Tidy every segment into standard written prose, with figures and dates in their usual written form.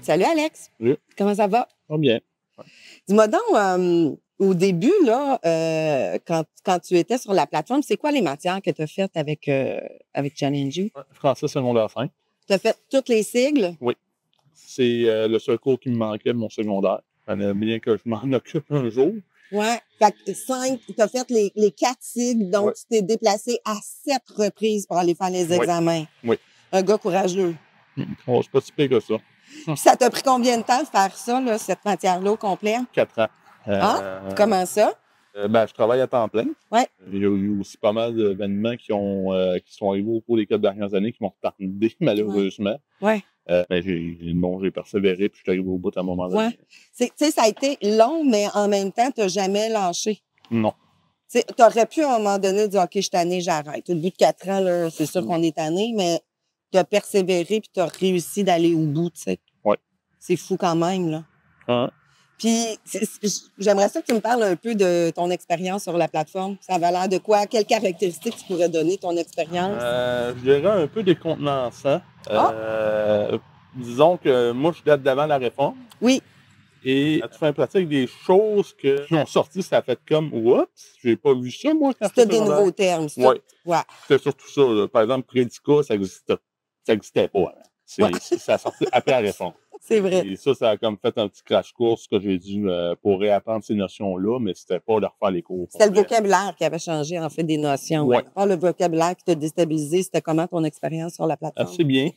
Salut Alex. Oui. Comment ça va? Pas bien. Dis-moi donc, au début, là, quand tu étais sur la plateforme, c'est quoi les matières que tu as faites avec Challenge You? Français secondaire 5. Tu as fait toutes les sigles? Oui. C'est le seul cours qui me manquait de mon secondaire. Fallait bien que je m'en occupe un jour. Ouais. Fait que 5, tu as fait les 4 sigles, donc Ouais. tu t'es déplacé à 7 reprises pour aller faire les examens. Oui. Un gars courageux. Oh, c'est pas si pire que ça. Puis ça t'a pris combien de temps de faire ça, là, cette matière-là au complet? 4 ans. Comment ça? Je travaille à temps plein. Ouais. Il y a eu aussi pas mal d'événements qui sont arrivés au cours des 4 dernières années qui m'ont retardé, malheureusement. Ouais. J'ai persévéré puis je suis arrivé au bout à un moment donné. Ouais. Tu sais, ça a été long, mais en même temps, tu n'as jamais lâché. Non. Tu aurais pu à un moment donné dire, OK, je suis tanné, j'arrête. Au bout de 4 ans, là, c'est sûr qu'on est tanné, mais tu as persévéré puis tu as réussi d'aller au bout, tu sais. Oui. C'est fou quand même, là. Hein? Puis, j'aimerais ça que tu me parles un peu de ton expérience sur la plateforme. Ça avait l'air de quoi? Quelles caractéristiques tu pourrais donner ton expérience? Je dirais un peu décontenançant. Disons que moi, je date d'avant la réforme. Oui. Et tu fais en pratique des choses qui ont sorti, ça a fait comme « Oups, j'ai pas vu ça, moi, quand c'était des nouveaux termes. Oui. Ouais. C'était surtout ça. Là. Par exemple, Prédicat, ça existait pas. Hein. Ça a sorti après la réforme. C'est vrai. Et ça a comme fait un petit crash course que j'ai dû pour réapprendre ces notions-là, mais c'était pas de refaire les cours. C'était le vocabulaire qui avait changé, en fait, des notions. Ouais. Le vocabulaire qui t'a déstabilisé, c'était comment ton expérience sur la plateforme? Assez bien.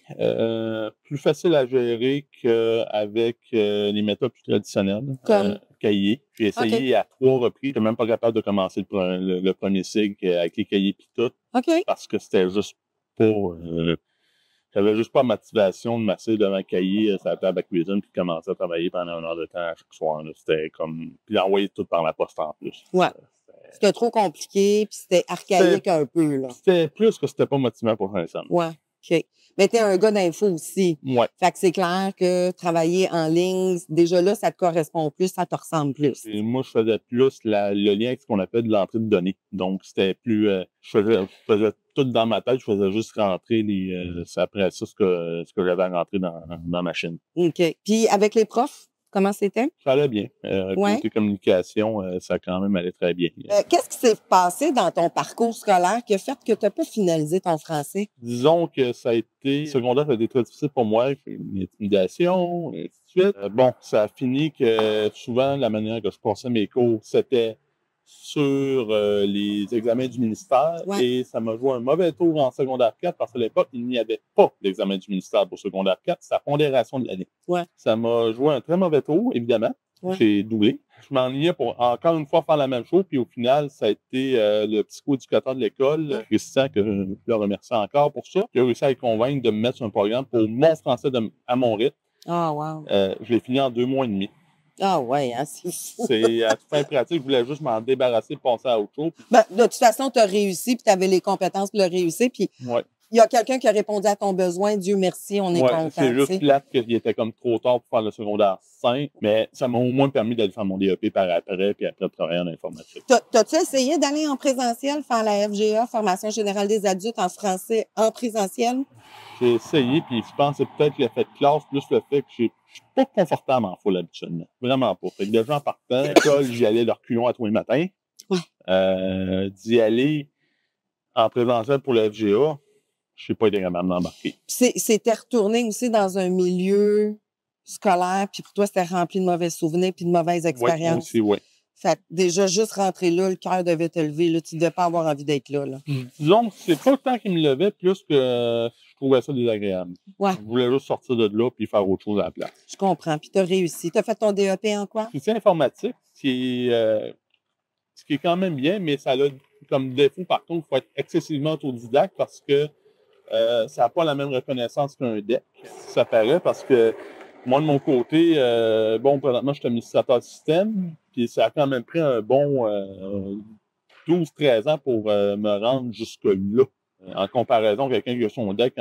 Plus facile à gérer qu'avec les méthodes plus traditionnelles. Comme? Cahiers. J'ai essayé à 3 reprises. J'étais même pas capable de commencer le premier cycle avec les cahiers puis tout. OK. Parce que c'était juste pas... J'avais juste pas la motivation de m'asseoir devant un cahier, sur la table à cuisine, puis de commencer à travailler pendant 1 heure de temps à chaque soir. Là. C'était comme... Puis d'envoyer tout par la poste en plus. Ouais. C'était trop compliqué, puis c'était archaïque un peu, là. C'était plus que c'était pas motivant pour un somme. Ouais. OK. Mais t'es un gars d'info aussi. Ouais. Fait que c'est clair que travailler en ligne, déjà là, ça te correspond plus, ça te ressemble plus. Et moi, je faisais plus le lien avec ce qu'on appelle de l'entrée de données. Donc, c'était plus... je faisais tout dans ma tête, je faisais juste rentrer c'est après ça ce que j'avais à rentrer dans ma machine. OK. Puis avec les profs, comment c'était? Ça allait bien. Côté communication, ça a quand même allé très bien. Qu'est-ce qui s'est passé dans ton parcours scolaire qui a fait que tu n'as pas finalisé ton français? Disons que ça a été... Secondaire, ça a été très difficile pour moi. Une intimidation, et ainsi de suite. Ça a fini que souvent, la manière que je passais mes cours, c'était sur les examens du ministère. Ouais. Et ça m'a joué un mauvais tour en secondaire 4 parce qu'à l'époque, il n'y avait pas d'examen du ministère pour secondaire 4. C'est la pondération de l'année. Ouais. Ça m'a joué un très mauvais tour, évidemment. Ouais. J'ai doublé. Je m'enlignais pour encore une fois faire la même chose. Puis au final, ça a été le psychoéducateur de l'école, Christian, que je le remercie encore pour ça, qui a réussi à le convaincre de me mettre sur un programme pour mon français à mon rythme. Ah, wow. Je l'ai fini en 2 mois et demi. Ah, ouais, hein, c'est fou. C'est à toute fin pratique, je voulais juste m'en débarrasser, passer à autre chose. De toute façon, tu as réussi, puis tu avais les compétences pour le réussir. Puis il y a quelqu'un qui a répondu à ton besoin. Dieu merci, on est content. C'est juste plate qu'il était comme trop tard pour faire le secondaire 5, mais ça m'a au moins permis d'aller faire mon DEP par après, puis après de travailler en informatique. T'as-tu essayé d'aller en présentiel, faire la FGA, Formation générale des adultes en français, en présentiel? J'ai essayé, puis je pense que c'est peut-être l'effet de classe, plus le fait que je suis pas confortable en foule habituellement. Vraiment pas. Fait que déjà en partant, à l'école, j'y allais de reculons à tous les matins. Ouais. D'y aller en présentiel pour le FGA, je sais pas été capable d'embarquer. C'était retourné aussi dans un milieu scolaire, puis pour toi, c'était rempli de mauvais souvenirs puis de mauvaises expériences. Oui, aussi, oui. Fait que déjà, juste rentrer là, le cœur devait te lever. Là, tu devais pas avoir envie d'être là. Disons que c'est pas le temps qui me levait, plus que je trouvais ça désagréable. Ouais. Je voulais juste sortir de là puis faire autre chose à la place. Je comprends. Puis tu as réussi. Tu as fait ton DEP en quoi? C'est informatique, ce qui est quand même bien, mais ça a comme défaut, par contre, il faut être excessivement autodidacte parce que ça n'a pas la même reconnaissance qu'un DEC. Ça paraît parce que moi, de mon côté, présentement, je suis administrateur de système, puis ça a quand même pris un bon 12-13 ans pour me rendre jusque-là. En comparaison, quelqu'un qui a son DEC,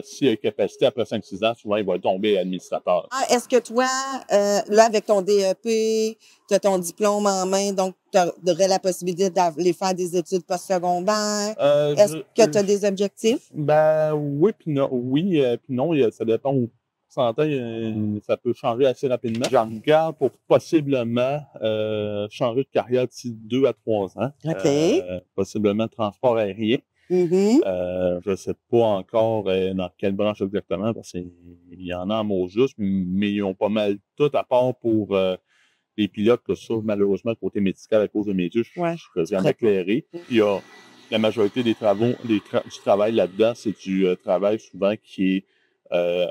s'il a capacité après 5-6 ans, souvent, il va tomber administrateur. Est-ce que toi, là, avec ton DEP, tu as ton diplôme en main, donc tu aurais la possibilité d'aller faire des études postsecondaires? Est-ce que tu as des objectifs? Oui, puis non. Oui, puis non, ça dépend où. santé, ça peut changer assez rapidement. J'en regarde pour possiblement changer de carrière d'ici 2 à 3 ans. OK. Possiblement transport aérien. Je ne sais pas encore dans quelle branche exactement, parce qu'il y en a en mots juste, mais ils ont pas mal tout, à part pour les pilotes, que ça, malheureusement, côté médical, à cause de mes yeux, je suis vraiment éclairé. Il y a la majorité des travaux, du travail là-dedans, c'est du travail souvent qui est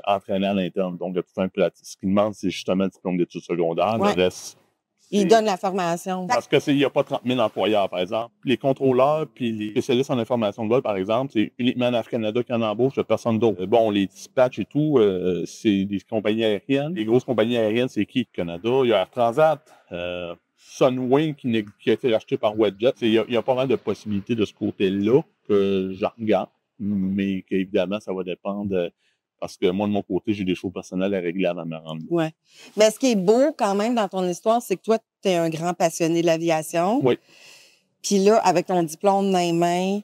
entraînant à l'interne. Donc, de tout faire ce qu'ils demandent, c'est justement le diplôme d'études secondaires. Le reste, ils donnent la formation. Parce qu'il n'y a pas 30 000 employeurs, par exemple. Les contrôleurs puis les spécialistes en information de vol, par exemple, c'est uniquement Air Canada qui en embauche, personne d'autre. Bon, les dispatchs et tout, c'est des compagnies aériennes. Les grosses compagnies aériennes, c'est qui? Canada, il y a Air Transat, Sunwing qui a été racheté par WestJet. Il y a pas mal de possibilités de ce côté-là que j'en regarde, mais qu'évidemment, ça va dépendre. Parce que moi, de mon côté, j'ai des choses personnelles à régler avant de me rendre. Oui. Mais ce qui est beau quand même dans ton histoire, c'est que toi, tu es un grand passionné de l'aviation. Oui. Puis là, avec ton diplôme dans les mains,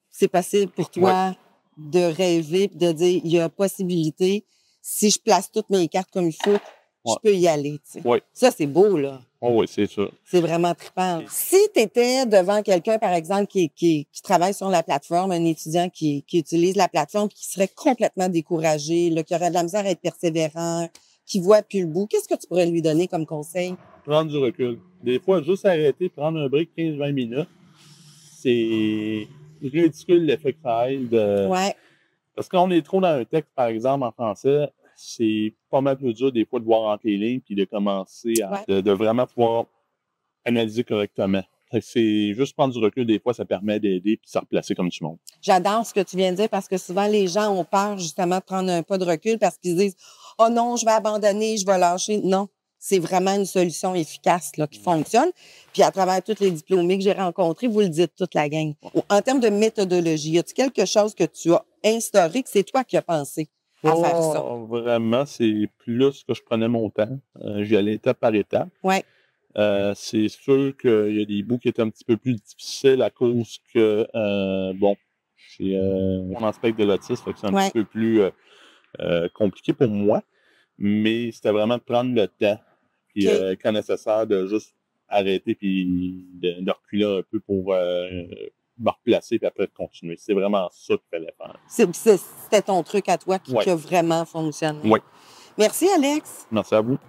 c'est possible pour toi de rêver et de dire, il y a possibilité, si je place toutes mes cartes comme il faut, je peux y aller. Tu sais. Oui. Ça, c'est beau, là. Oh, oui, c'est ça. C'est vraiment trippant. Si tu étais devant quelqu'un, par exemple, qui travaille sur la plateforme, un étudiant qui utilise la plateforme, qui serait complètement découragé, là, qui aurait de la misère à être persévérant, qui voit plus le bout, qu'est-ce que tu pourrais lui donner comme conseil? Prendre du recul. Des fois, juste arrêter, prendre un break 15-20 minutes, c'est ridicule l'effet que ça aide. Parce qu'on est trop dans un texte, par exemple, en français, c'est pas mal plus dur des fois de voir entre les lignes puis de commencer à de vraiment pouvoir analyser correctement. C'est juste prendre du recul, des fois, ça permet d'aider puis de se replacer comme du monde. J'adore ce que tu viens de dire parce que souvent, les gens ont peur justement de prendre un pas de recul parce qu'ils disent « Oh non, je vais abandonner, je vais lâcher. » Non, c'est vraiment une solution efficace là, qui fonctionne. Puis à travers tous les diplômés que j'ai rencontrés, vous le dites toute la gang. En termes de méthodologie, y a-t-il quelque chose que tu as instauré que c'est toi qui as pensé à faire ça? Vraiment, c'est plus que je prenais mon temps. J'y allais étape par étape. Oui. C'est sûr qu'il y a des bouts qui étaient un petit peu plus difficiles à cause que, j'ai mon aspect de l'autisme, fait que c'est un petit peu plus compliqué pour moi. Mais c'était vraiment de prendre le temps, puis quand nécessaire, de juste arrêter puis de reculer un peu pour me replacer puis après de continuer. C'est vraiment ça qu'il fallait faire. C'était ton truc à toi qui a vraiment fonctionné. Oui. Merci, Alex. Merci à vous.